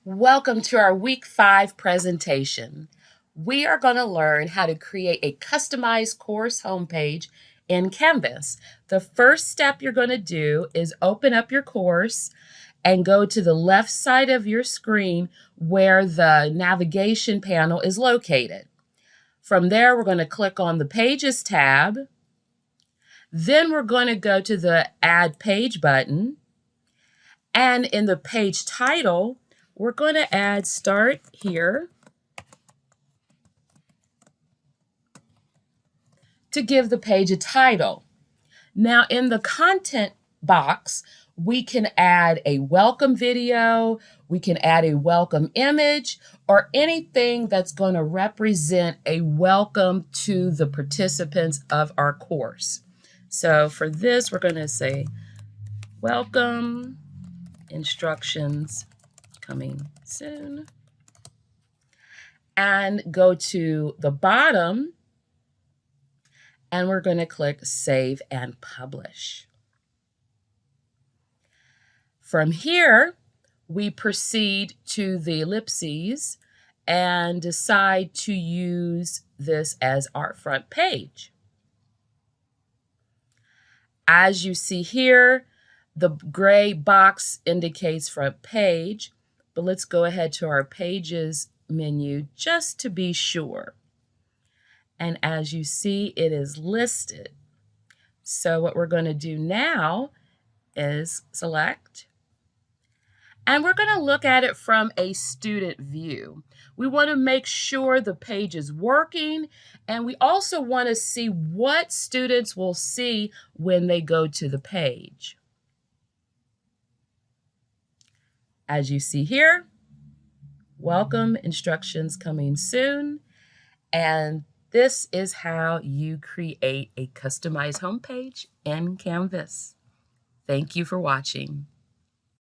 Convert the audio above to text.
Welcome to our Week 5 presentation. We are going to learn how to create a customized course homepage in Canvas. The first step you're going to do is open up your course and go to the left side of your screen where the navigation panel is located. From there, we're going to click on the Pages tab. Then we're going to go to the Add Page button. And in the page title, we're going to add Start Here to give the page a title. Now in the content box, we can add a welcome video, we can add a welcome image, or anything that's going to represent a welcome to the participants of our course. So for this, we're going to say, welcome, instructions coming soon, and go to the bottom and we're going to click Save and Publish. From here, we proceed to the ellipses and decide to use this as our front page. As you see here, the gray box indicates front page, but let's go ahead to our Pages menu just to be sure. And as you see, it is listed. So what we're going to do now is select, and we're going to look at it from a student view. We want to make sure the page is working, and we also want to see what students will see when they go to the page. As you see here, welcome, instructions coming soon, and this is how you create a customized homepage in Canvas. Thank you for watching.